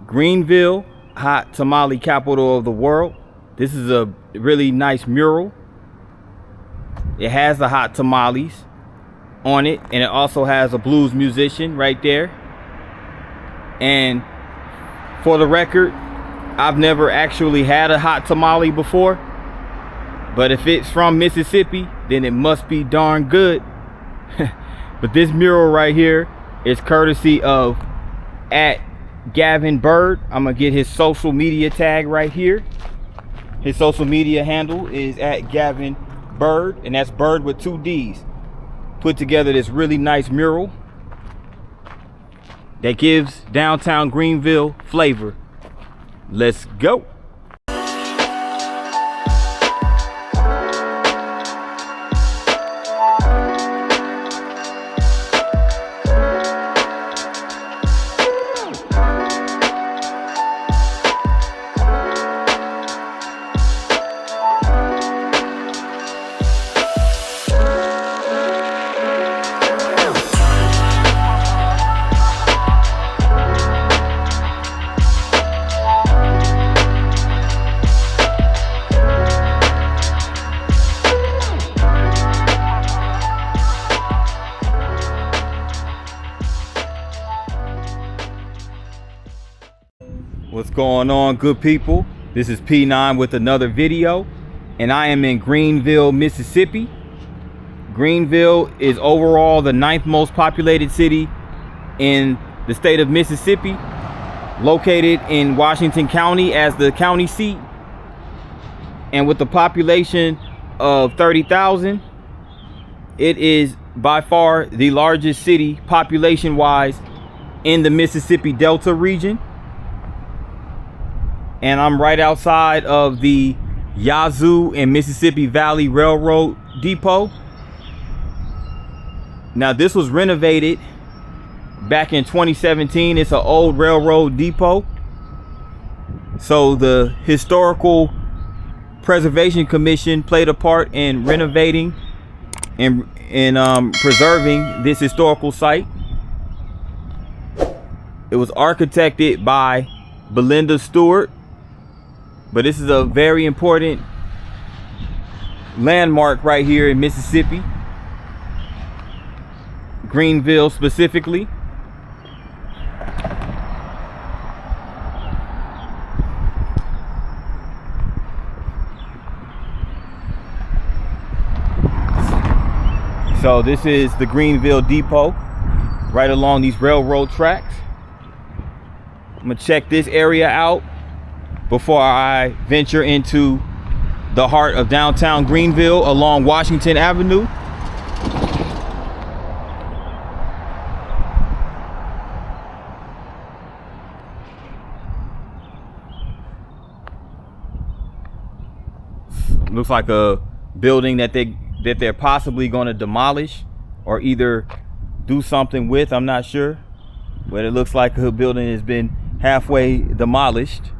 Greenville, hot tamale capital of the world. This is a really nice mural. It has the hot tamales on it, and it also has a blues musician right there. And for the record, I've never actually had a hot tamale before, but if it's from Mississippi, then it must be darn good. But this mural right here is courtesy of @GavinBird. I'm gonna get his social media tag right here. His social media handle is @GavinBird, and that's Bird with 2 D's. Put together this really nice mural that gives downtown Greenville flavor. Let's go. What's going on, good people? This is P9 with another video, and I am in Greenville, Mississippi. Greenville is overall the 9th most populated city in the state of Mississippi, located in Washington County as the county seat, and with a population of 30,000, it is by far the largest city population wise in the Mississippi Delta region. And I'm right outside of the Yazoo and Mississippi Valley Railroad Depot. Now this was renovated back in 2017. It's an old railroad depot. So the Historical Preservation Commission played a part in renovating and preserving this historical site. It was architected by Belinda Stewart. But this is a very important landmark right here in Mississippi, Greenville specifically. So this is the Greenville Depot right along these railroad tracks. I'm gonna check this area out before I venture into the heart of downtown Greenville along Washington Avenue. Looks like a building that they're possibly going to demolish or either do something with. I'm not sure, but it looks like a building has been halfway demolished.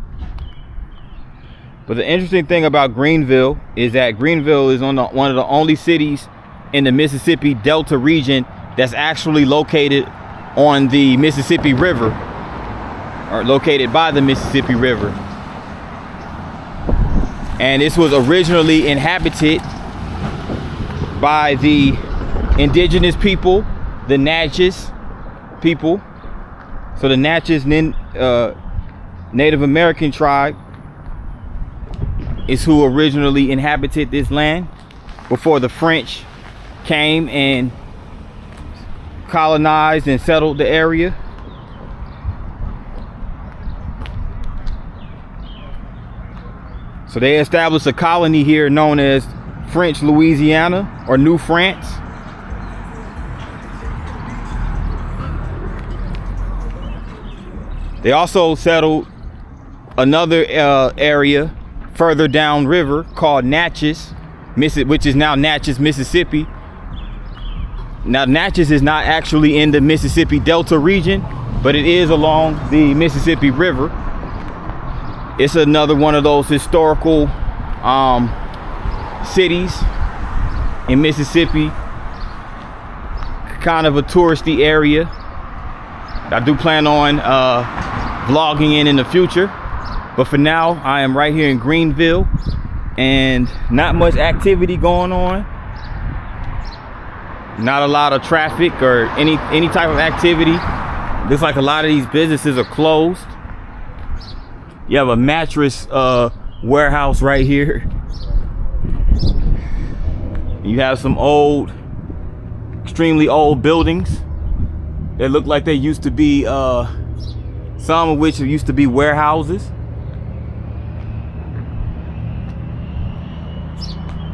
But the interesting thing about Greenville is that Greenville is one of the only cities in the Mississippi Delta region that's actually located on the Mississippi River, or located by the Mississippi River. And this was originally inhabited by the indigenous people, the Natchez people. So the Natchez Native American tribe is who originally inhabited this land before the French came and colonized and settled the area. So they established a colony here known as French Louisiana, or New France. They also settled another area further downriver called Natchez, which is now Natchez, Mississippi. Now Natchez is not actually in the Mississippi Delta region, but it is along the Mississippi River. It's another one of those historical cities in Mississippi, kind of a touristy area. I do plan on vlogging in the future. But for now, I am right here in Greenville, and not much activity going on. Not a lot of traffic or any type of activity. Looks like a lot of these businesses are closed. You have a mattress warehouse right here. You have some old, extremely old buildings that look like they used to be, some of which used to be warehouses.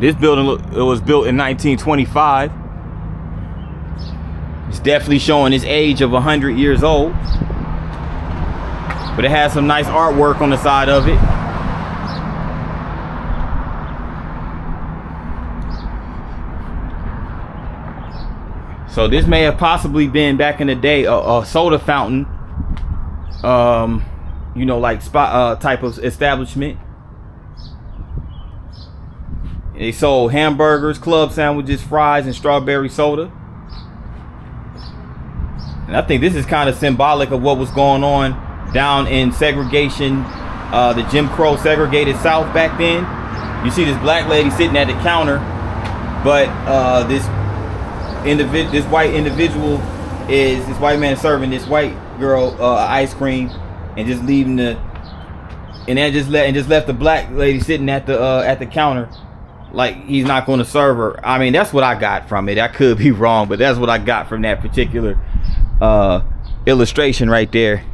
This building, it was built in 1925. It's definitely showing its age of 100 years old. But it has some nice artwork on the side of it. So this may have possibly been back in the day a soda fountain, you know, like spot type of establishment. They sold hamburgers, club sandwiches, fries, and strawberry soda. And I think this is kind of symbolic of what was going on down in segregation, the Jim Crow segregated South back then. You see this black lady sitting at the counter, but this white individual is, this white man serving this white girl ice cream, and just leaving the, and then just left the black lady sitting at the counter like he's not going to serve her. I mean, that's what I got from it. I could be wrong, but that's what I got from that particular illustration right there.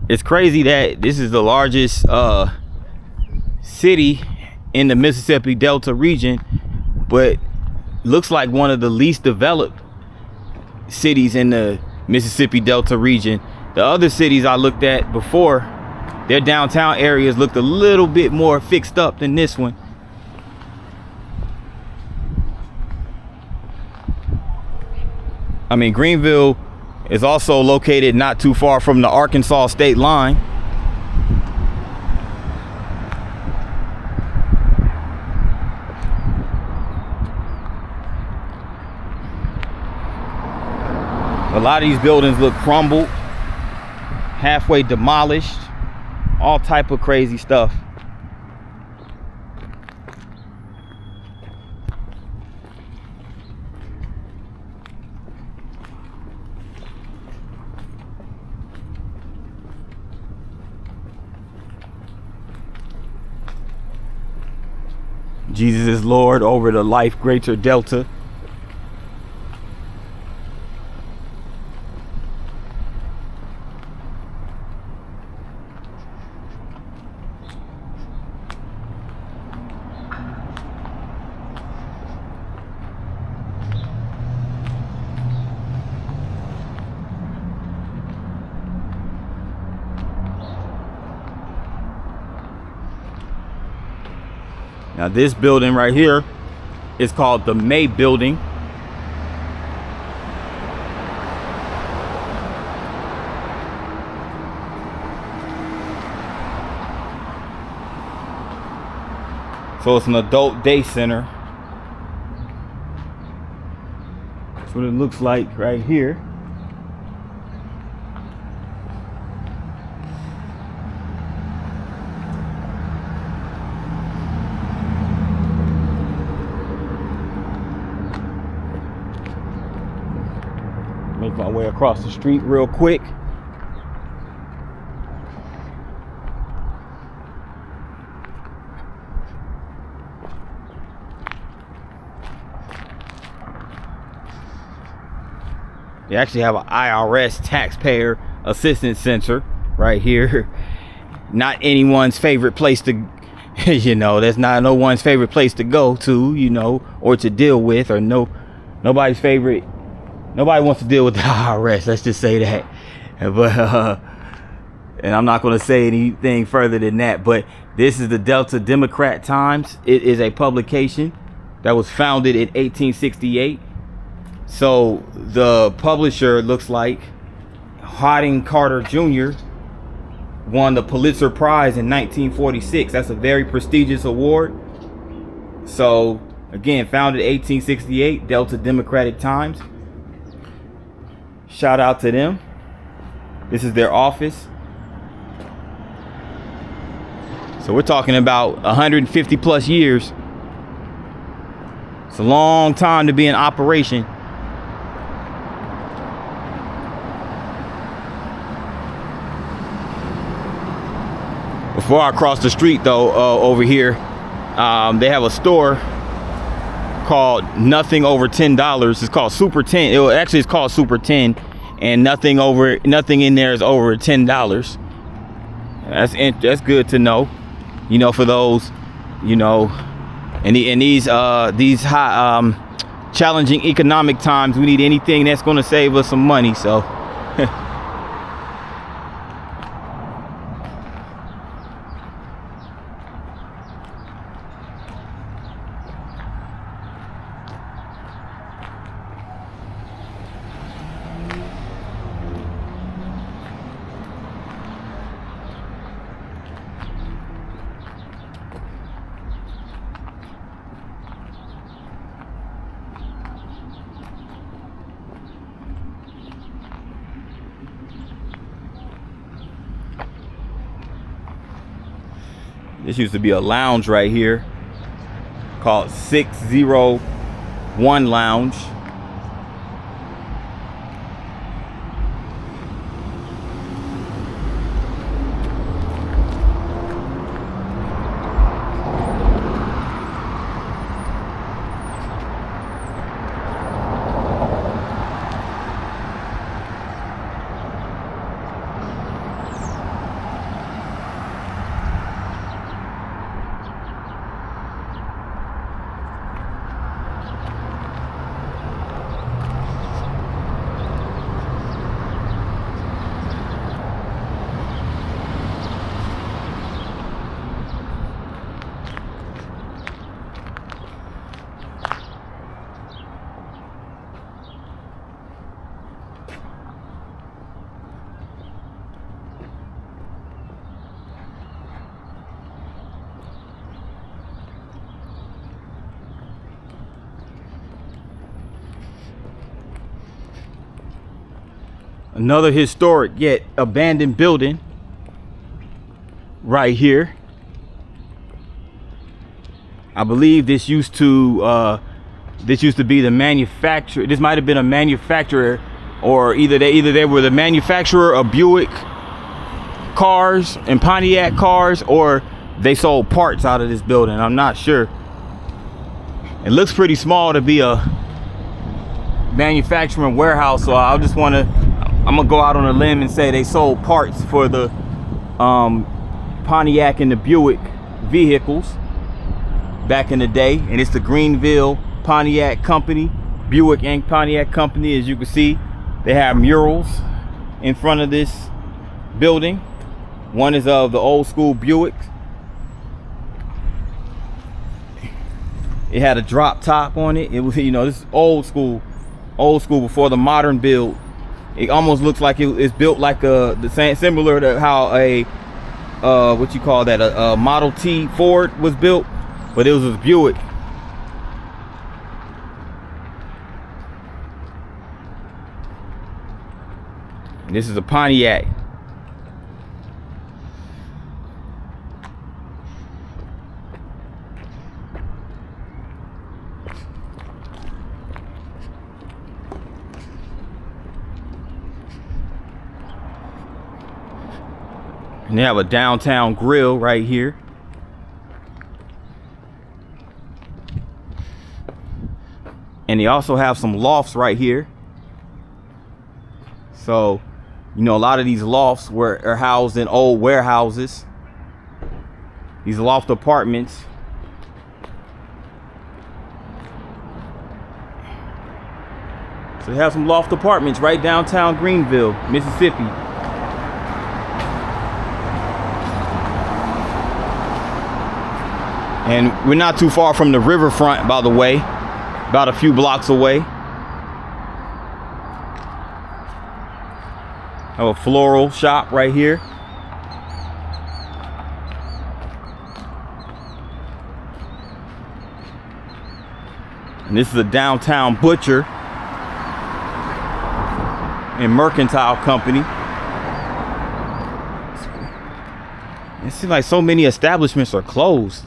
It's crazy that this is the largest city in the Mississippi Delta region, but looks like one of the least developed cities in the Mississippi Delta region. The other cities I looked at before, their downtown areas looked a little bit more fixed up than this one. I mean, Greenville is also located not too far from the Arkansas state line. A lot of these buildings look crumbled, halfway demolished, all type of crazy stuff. Jesus is Lord over the Life Greater Delta. Now this building right here is called the May Building. So it's an adult day center. That's what it looks like right here. Make my way across the street real quick. They actually have an IRS taxpayer assistance center right here. Not anyone's favorite place to, you know, that's not no one's favorite place to go to, you know, or to deal with, or nobody's favorite. Nobody wants to deal with the IRS, let's just say that. But and I'm not going to say anything further than that, but this is the Delta Democrat Times. It is a publication that was founded in 1868. So the publisher, looks like Harding Carter Jr. won the Pulitzer Prize in 1946. That's a very prestigious award. So again, founded 1868, Delta Democratic Times. Shout out to them. This is their office. So we're talking about 150 plus years. It's a long time to be in operation. Before I cross the street though, over here, they have a store called Nothing Over $10. It's called Super 10. It's called Super 10, and nothing in there is over $10. That's good to know, you know, for those, you know, in these high challenging economic times. We need anything that's going to save us some money. So this used to be a lounge right here called 601 Lounge. Another historic yet abandoned building right here. I believe this used to be the manufacturer. This might have been a manufacturer, or either they were the manufacturer of Buick cars and Pontiac cars, or they sold parts out of this building. I'm not sure. It looks pretty small to be a manufacturing warehouse, so I'm gonna go out on a limb and say they sold parts for the Pontiac and the Buick vehicles back in the day. And it's the Greenville Pontiac Company, Buick and Pontiac Company. As you can see, they have murals in front of this building. One is of the old school Buick. It had a drop top on it. It was, you know, this is old school before the modern build. It almost looks like it's built like similar to how a what you call that, a Model T Ford was built, but it was a Buick. And this is a Pontiac. And they have a downtown grill right here. And they also have some lofts right here. So, you know, a lot of these lofts are housed in old warehouses. These loft apartments. So they have some loft apartments right downtown Greenville, Mississippi. And we're not too far from the riverfront, by the way, about a few blocks away. Have a floral shop right here. And this is a downtown butcher and mercantile company. It seems like so many establishments are closed.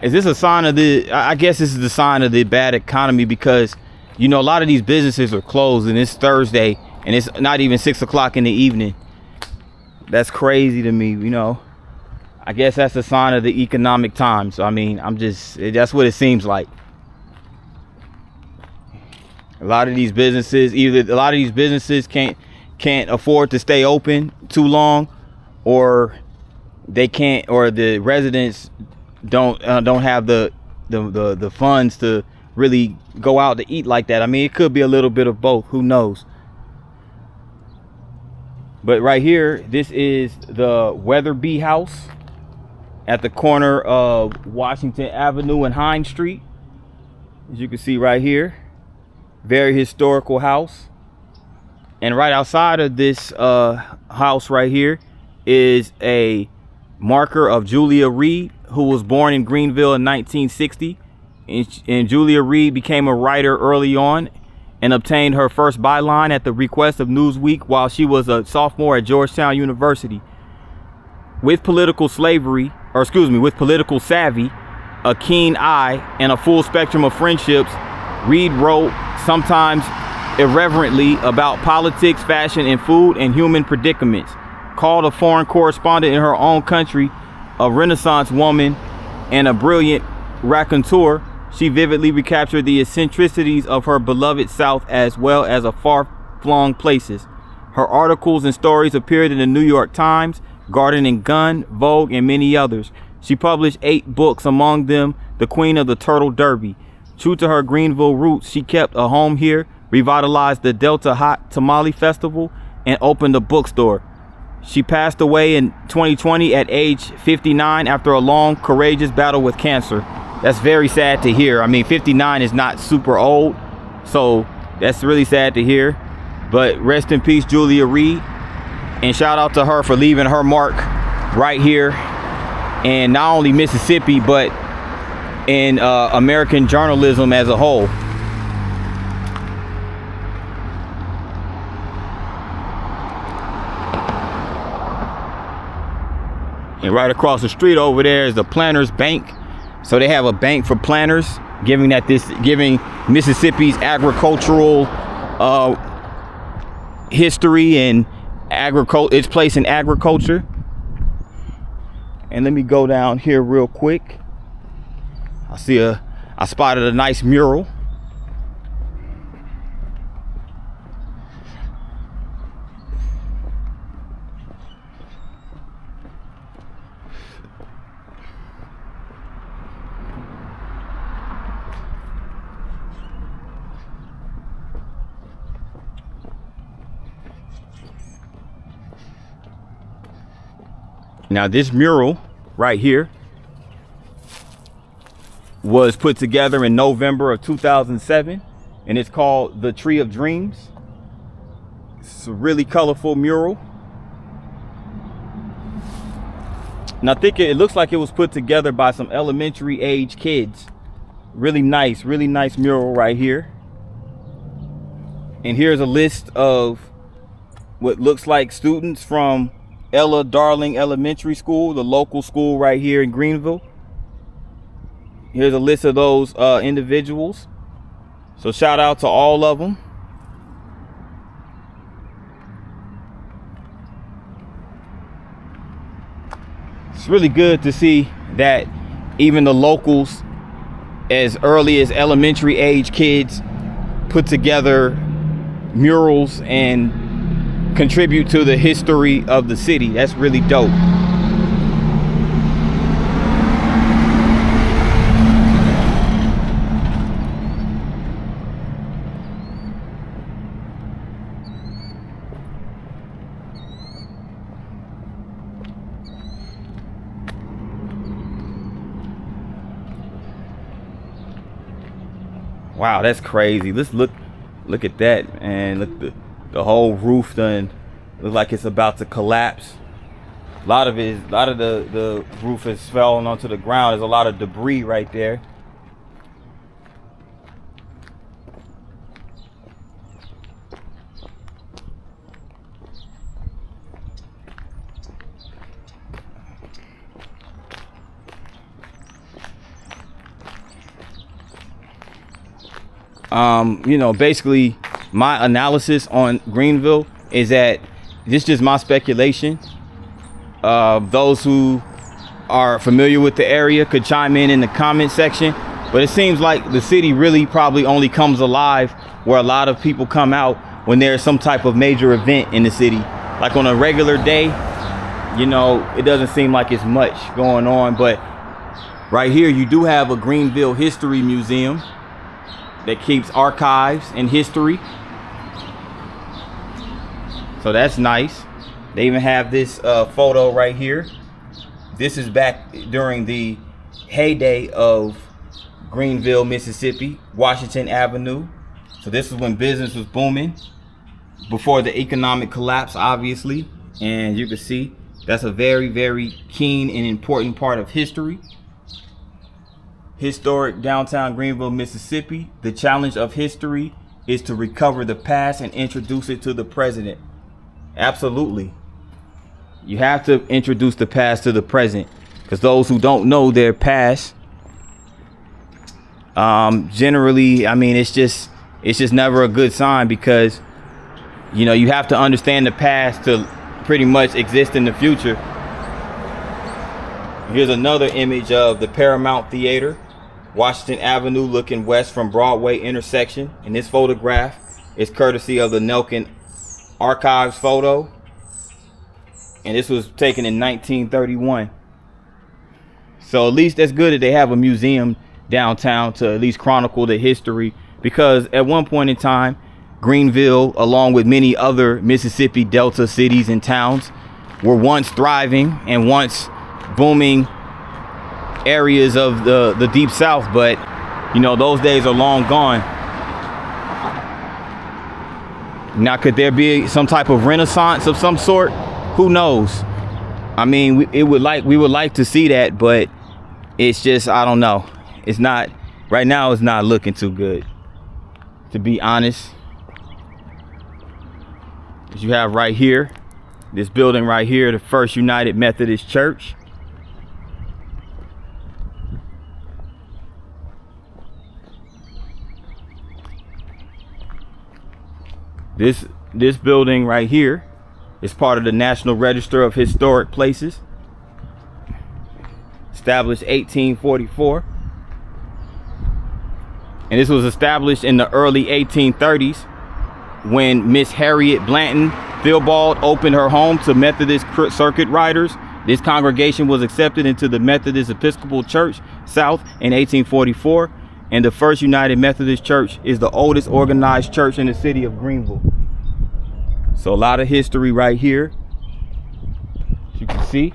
Is this a sign of I guess this is the sign of the bad economy, because, you know, a lot of these businesses are closed and it's Thursday and it's not even 6 o'clock in the evening. That's crazy to me, you know. I guess that's a sign of the economic times. I mean, that's what it seems like. A lot of these businesses, can't afford to stay open too long, or they can't, or the residents don't have the funds to really go out to eat like that. I mean, it could be a little bit of both, who knows. But right here, this is the Weatherby House at the corner of Washington Avenue and Hines Street. As you can see right here, very historical house. And right outside of this house right here is a marker of Julia Reed, who was born in Greenville in 1960. And Julia Reed became a writer early on and obtained her first byline at the request of Newsweek while she was a sophomore at Georgetown University. With political savvy, a keen eye, and a full spectrum of friendships, Reed wrote, sometimes irreverently, about politics, fashion, and food and human predicaments. Called a foreign correspondent in her own country, a Renaissance woman, and a brilliant raconteur, she vividly recaptured the eccentricities of her beloved South as well as of far-flung places. Her articles and stories appeared in the New York Times, Garden and Gun, Vogue, and many others. She published 8 books, among them The Queen of the Turtle Derby. True to her Greenville roots, she kept a home here, revitalized the Delta Hot Tamale Festival, and opened a bookstore. She passed away in 2020 at age 59 after a long, courageous battle with cancer. That's very sad to hear. I mean, 59 is not super old, so that's really sad to hear. But rest in peace, Julia Reed. And shout out to her for leaving her mark right here in not only Mississippi, but in American journalism as a whole. And right across the street over there is the Planters Bank. So they have a bank for planters, giving Mississippi's agricultural history and its place in agriculture. And let me go down here real quick. I spotted a nice mural. Now this mural right here was put together in November of 2007, and it's called The Tree of Dreams. It's a really colorful mural. And I think it looks like it was put together by some elementary age kids. Really nice mural right here. And here's a list of what looks like students from Ella Darling Elementary School, the local school right here in Greenville. Here's a list of those individuals. So shout out to all of them. It's really good to see that even the locals, as early as elementary age kids, put together murals and contribute to the history of the city. That's really dope. Wow, that's crazy. Let's look at that, and look, The whole roof done looks like it's about to collapse. A lot of the roof has fallen onto the ground. There's a lot of debris right there. You know, basically my analysis on Greenville is that this is just my speculation. Those who are familiar with the area could chime in the comment section, but it seems like the city really probably only comes alive where a lot of people come out when there's some type of major event in the city. Like on a regular day, you know, it doesn't seem like it's much going on. But right here you do have a Greenville History Museum that keeps archives and history, so that's nice. They even have this photo right here. This is back during the heyday of Greenville, Mississippi, Washington Avenue. So this is when business was booming, before the economic collapse, obviously. And you can see that's a very, very keen and important part of history. Historic downtown Greenville, Mississippi. The challenge of history is to recover the past and introduce it to the present. Absolutely. You have to introduce the past to the present, because those who don't know their past, generally, I mean, it's just never a good sign, because, you know, you have to understand the past to pretty much exist in the future. Here's another image of the Paramount Theater, Washington Avenue looking west from Broadway intersection. And this photograph is courtesy of the Nelkin Archives photo. And this was taken in 1931. So at least that's good that they have a museum downtown to at least chronicle the history, because at one point in time, Greenville, along with many other Mississippi Delta cities and towns, were once thriving and once booming areas of the Deep South. But, you know, those days are long gone. Now, could there be some type of renaissance of some sort? Who knows? I mean, we would like to see that, but it's just, I don't know. It's not, right now it's not looking too good, to be honest. As you have right here, this building right here, the First United Methodist Church. This building right here is part of the National Register of Historic Places, established 1844. And this was established in the early 1830s when Miss Harriet Blanton Theobald opened her home to Methodist circuit riders. This congregation was accepted into the Methodist Episcopal Church South in 1844. And the First United Methodist Church is the oldest organized church in the city of Greenville. So a lot of history right here, as you can see.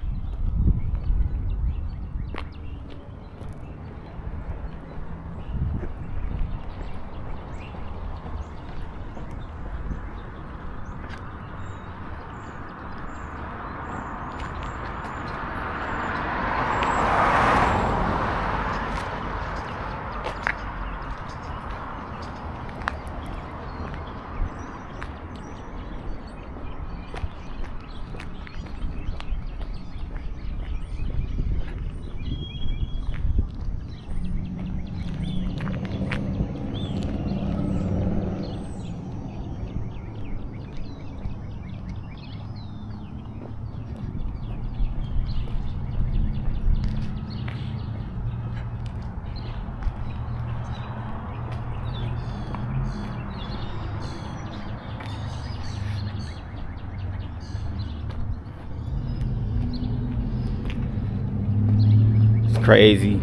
Crazy.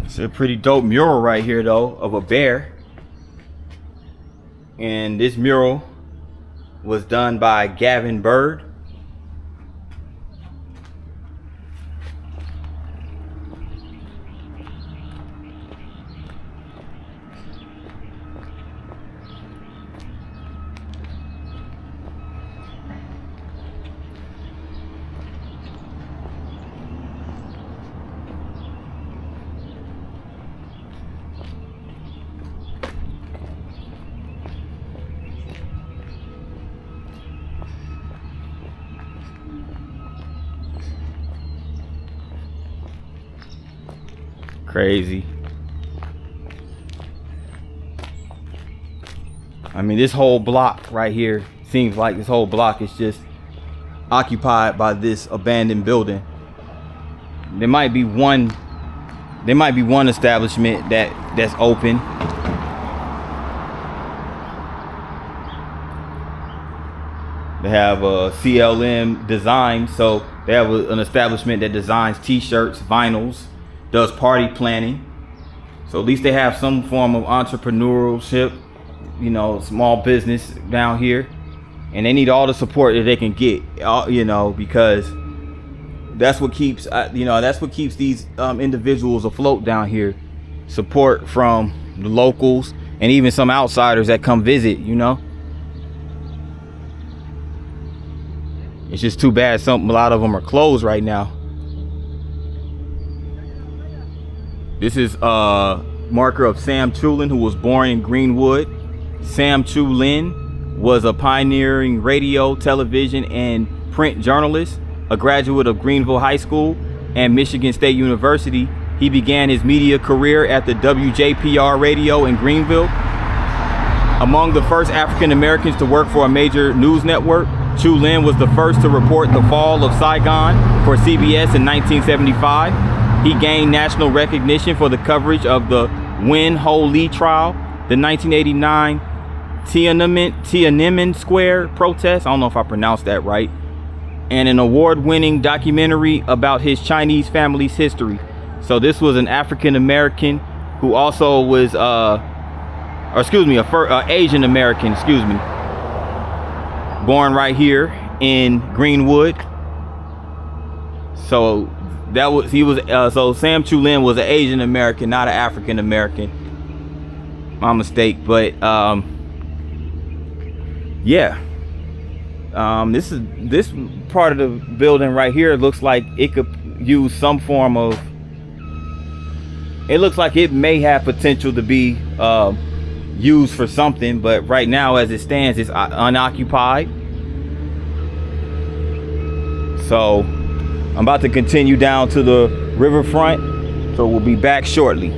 It's a pretty dope mural right here though, of a bear. And this mural was done by Gavin Bird. Crazy. I mean, this whole block right here seems like this whole block is just occupied by this abandoned building. There might be one establishment that's open. They have a CLM design, so they have an establishment that designs t-shirts, vinyls, does party planning. So at least they have some form of entrepreneurship, you know, small business down here, and they need all the support that they can get, you know, because that's what keeps these individuals afloat down here. Support from the locals and even some outsiders that come visit, you know. It's just too bad a lot of them are closed right now. This is a marker of Sam Chu Lin, who was born in Greenwood. Sam Chu Lin was a pioneering radio, television, and print journalist, a graduate of Greenville High School and Michigan State University. He began his media career at the WJPR radio in Greenville. Among the first African Americans to work for a major news network, Chu Lin was the first to report the fall of Saigon for CBS in 1975. He gained national recognition for the coverage of the Nguyen Ho Lee trial, the 1989 Tiananmen Square protest, I don't know if I pronounced that right, and an award-winning documentary about his Chinese family's history. So this was an African American who also was, Asian American, born right here in Greenwood. So so Sam Chu Lin was an Asian American, not an African American. My mistake, but yeah. This part of the building right here looks like it could use some form of. It looks like it may have potential to be used for something, but right now, as it stands, it's unoccupied. So I'm about to continue down to the riverfront, so we'll be back shortly.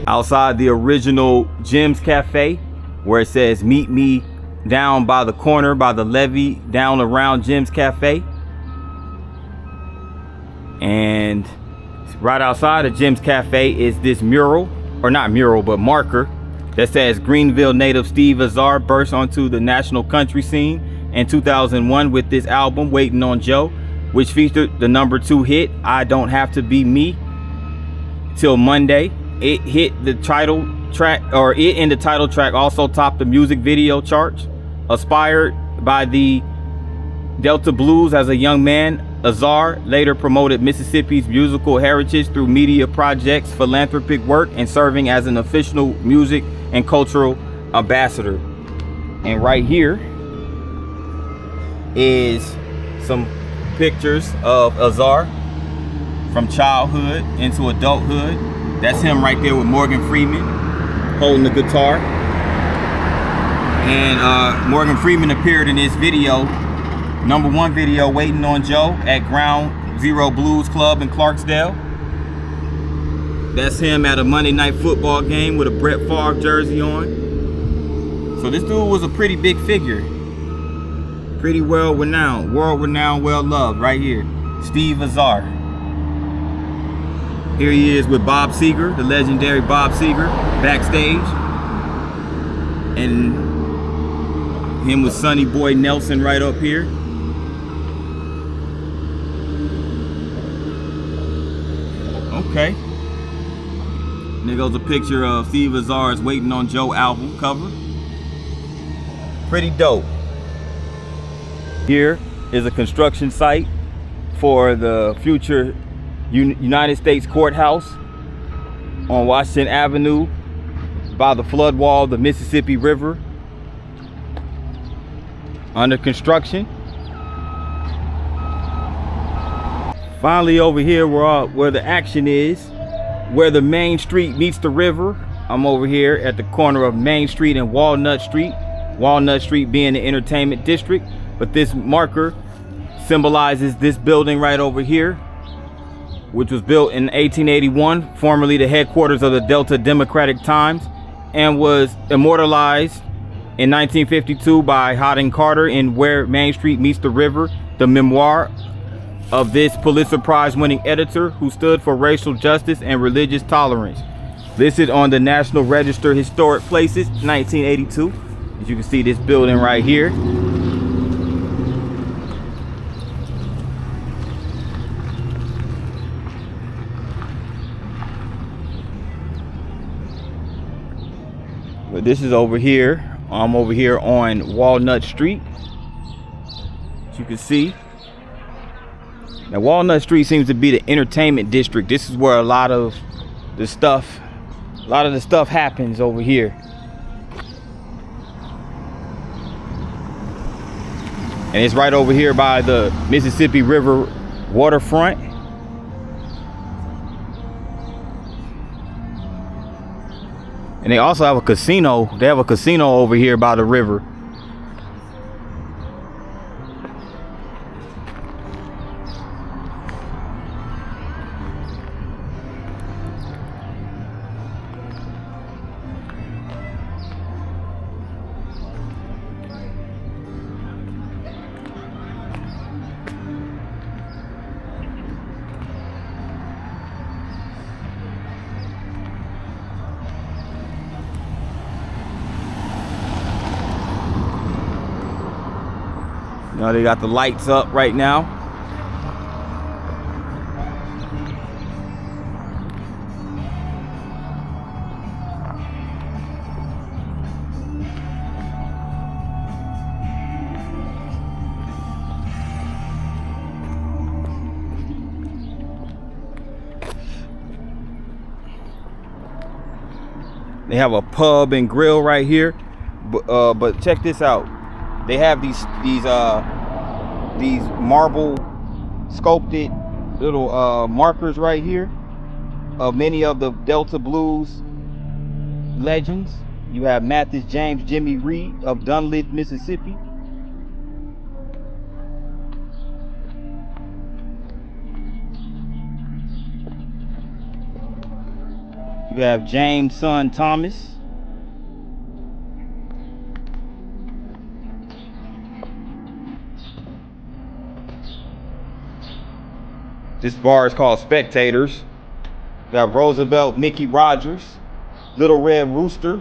Outside the original Jim's Cafe, where it says meet me down by the corner by the levee down around Jim's Cafe. And right outside of Jim's Cafe is this mural, or not mural, but marker that says Greenville native Steve Azar burst onto the national country scene in 2001 with this album, Waiting on Joe, which featured the #2 hit, I Don't Have to Be Me, Till Monday. It hit the title track, or it in the title track also topped the music video charts. Aspired by the Delta Blues as a young man, Azar later promoted Mississippi's musical heritage through media projects, philanthropic work, and serving as an official music and cultural ambassador. And right here is some pictures of Azar from childhood into adulthood. That's him right there with Morgan Freeman holding the guitar. And Morgan Freeman appeared in this video, #1 video, Waiting on Joe, at Ground Zero Blues Club in Clarksdale. That's him at a Monday Night Football game with a Brett Favre jersey on. So this dude was a pretty big figure. Pretty well-renowned, world-renowned, well-loved, right here. Steve Azar. Here he is with Bob Seger, the legendary Bob Seger, backstage. And him with Sonny Boy Nelson right up here. Okay. And there goes a picture of Steve Azar's Waiting on Joe album cover. Pretty dope. Here is a construction site for the future United States Courthouse on Washington Avenue by the flood wall of the Mississippi River. Under construction. Finally over here where the action is, where the main street meets the river. I'm over here at the corner of Main Street and Walnut Street. Walnut Street being the entertainment district, but this marker symbolizes this building right over here, which was built in 1881, formerly the headquarters of the Delta Democratic Times, and was immortalized in 1952 by Houghton Carter in Where Main Street Meets the River, the memoir of this Pulitzer Prize winning editor who stood for racial justice and religious tolerance. Listed on the National Register Historic Places, 1982. As you can see, this building right here. But this is over here. I'm over here on Walnut Street. As you can see. Now Walnut Street seems to be the entertainment district. This is where a lot of the stuff happens over here. And it's right over here by the Mississippi River waterfront. And they also have a casino. They have a casino over here by the river. You know, they got the lights up right now. They have a pub and grill right here, but check this out. They have these marble sculpted little markers right here of many of the Delta Blues legends. You have Mathis James Jimmy Reed of Dunlith, Mississippi. You have James Son Thomas. This bar is called Spectators. We have Roosevelt Mickey Rogers, Little Red Rooster.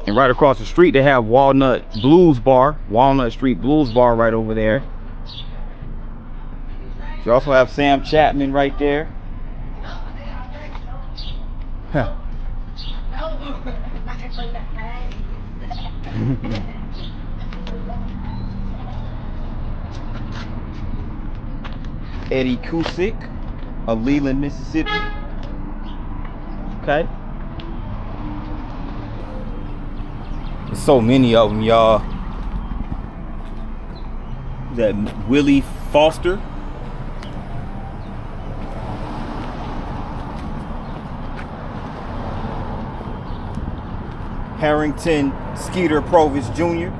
And right across the street, they have Walnut Blues Bar, Walnut Street Blues Bar right over there. You also have Sam Chapman right there. Huh. Eddie Cusick of Leland, Mississippi. Okay. There's so many of them, y'all. That Willie Foster. Harrington Skeeter Provis Jr.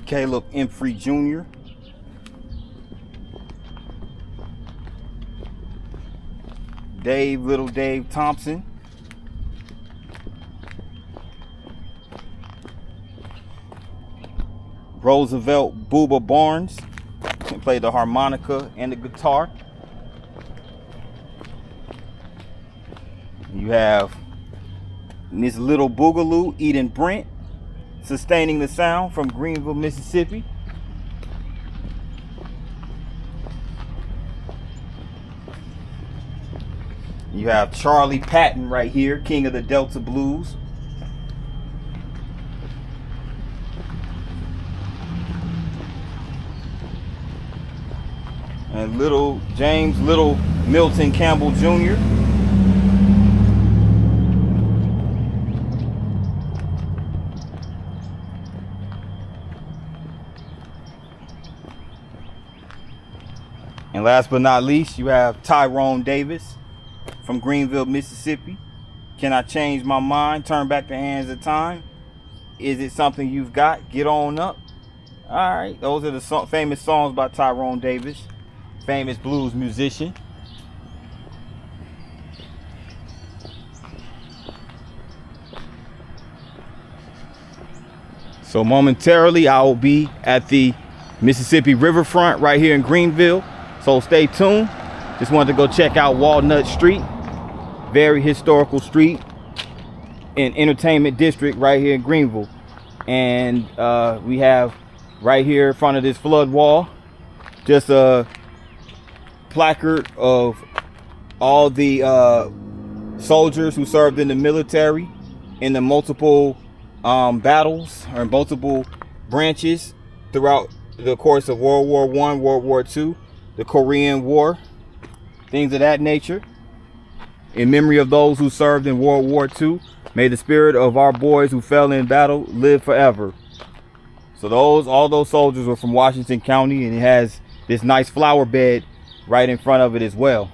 Caleb Emphrey Jr. Little Dave Thompson. Roosevelt Booba Barnes. He played the harmonica and the guitar. You have Miss Little Boogaloo, Eden Brent, sustaining the sound from Greenville, Mississippi. You have Charlie Patton right here, king of the Delta Blues. And Little James Little Milton Campbell Jr. And last but not least, you have Tyrone Davis from Greenville, Mississippi. Can I change my mind? Turn back the hands of time. Is it something you've got? Get on up. All right, those are the famous songs by Tyrone Davis, famous blues musician. So momentarily, I will be at the Mississippi riverfront right here in Greenville. So stay tuned. Just wanted to go check out Walnut Street, very historical street and entertainment district right here in Greenville. And we have right here in front of this flood wall just a placard of all the soldiers who served in the military in the multiple battles or multiple branches throughout the course of World War I, World War II, the Korean War, things of that nature. In memory of those who served in World War II, may the spirit of our boys who fell in battle live forever. So all those soldiers were from Washington County, and it has this nice flower bed right in front of it as well.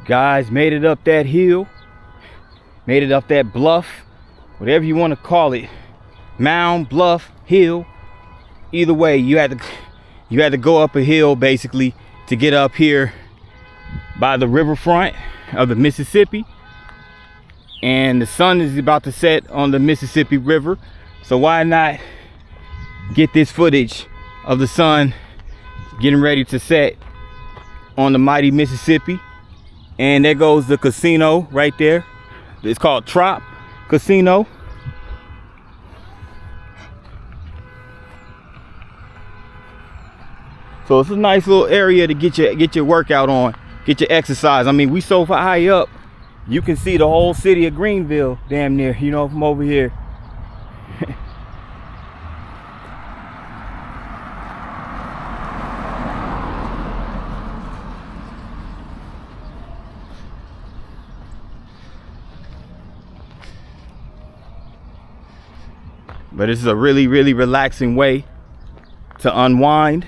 Guys, made it up that hill, made it up that bluff, whatever you want to call it, mound, bluff, hill. Either way, you had to go up a hill basically to get up here by the riverfront of the Mississippi. And the sun is about to set on the Mississippi River, so why not get this footage of the sun getting ready to set on the mighty Mississippi. And there goes the casino right there. It's called TROP Casino. So it's a nice little area to get your workout on, get your exercise. I mean, we so far high up, you can see the whole city of Greenville damn near, you know, from over here. But this is a really, really relaxing way to unwind.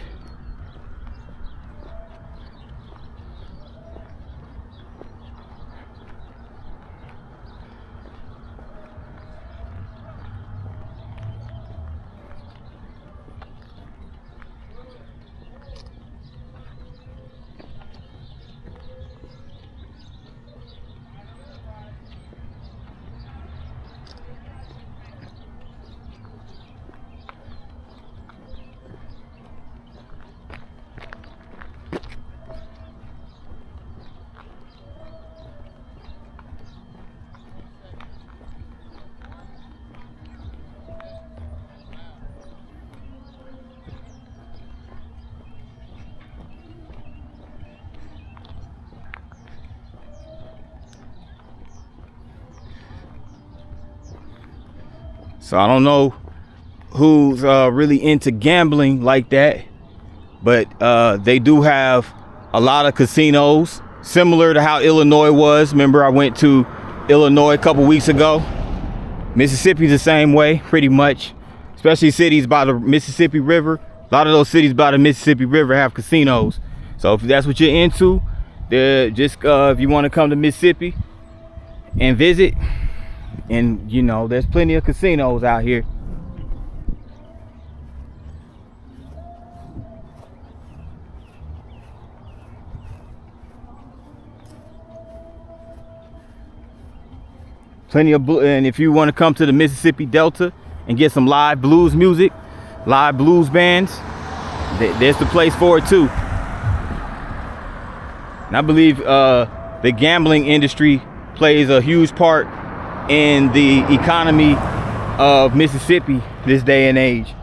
So I don't know who's really into gambling like that, but they do have a lot of casinos similar to how Illinois was. Remember, I went to Illinois a couple weeks ago. Mississippi's the same way, pretty much, especially cities by the Mississippi River. A lot of those cities by the Mississippi River have casinos. So if that's what you're into, just if you want to come to Mississippi and visit, and you know, there's plenty of casinos out here. Plenty of and if you want to come to the Mississippi Delta, and get some live blues music, live blues bands, there's the place for it too. And I believe the gambling industry plays a huge part in the economy of Mississippi this day and age.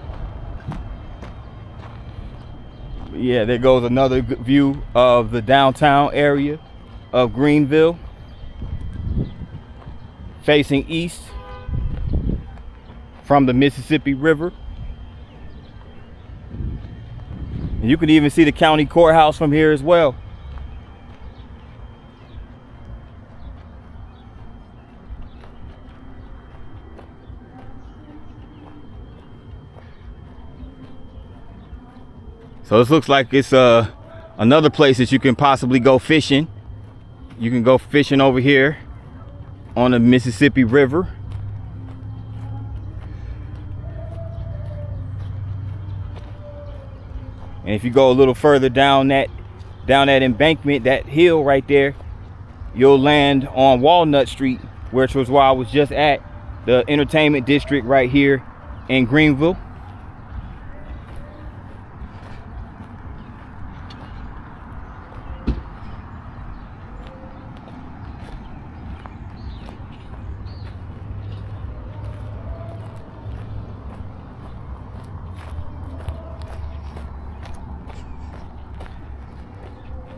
Yeah, there goes another good view of the downtown area of Greenville, facing east from the Mississippi River. And you can even see the county courthouse from here as well. So this looks like it's another place that you can possibly go fishing. You can go fishing over here on the Mississippi River. And if you go a little further down that embankment, that hill right there, you'll land on Walnut Street, which was where I was just at, the entertainment district right here in Greenville.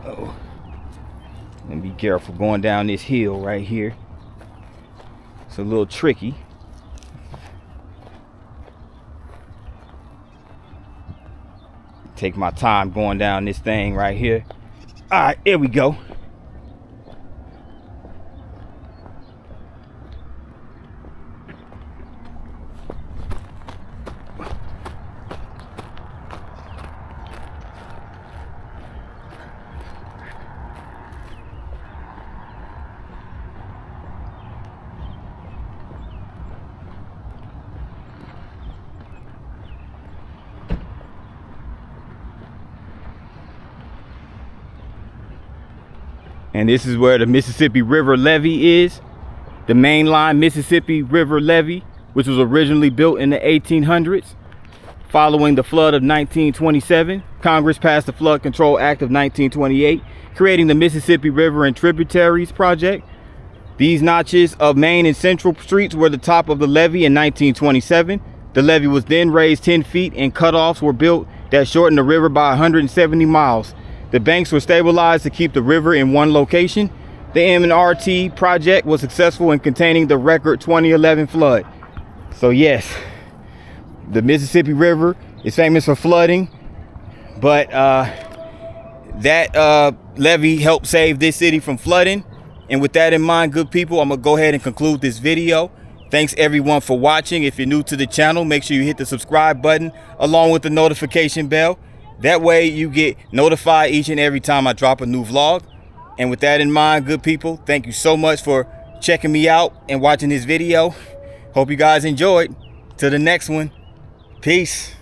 Oh, and be careful going down this hill right here. It's a little tricky. Take my time going down this thing right here. All right, here we go. And this is where the Mississippi River levee is. The mainline Mississippi River levee, which was originally built in the 1800s. Following the flood of 1927, Congress passed the Flood Control Act of 1928, creating the Mississippi River and Tributaries Project. These notches of Main and Central Streets were the top of the levee in 1927. The levee was then raised 10 feet and cutoffs were built that shortened the river by 170 miles. The banks were stabilized to keep the river in one location. The MRT project was successful in containing the record 2011 flood. So yes, the Mississippi River is famous for flooding, but that levee helped save this city from flooding. And with that in mind, good people, I'm gonna go ahead and conclude this video. Thanks everyone for watching. If you're new to the channel, make sure you hit the subscribe button along with the notification bell. That way you get notified each and every time I drop a new vlog. And with that in mind, good people, thank you so much for checking me out and watching this video. Hope you guys enjoyed. Till the next one, peace.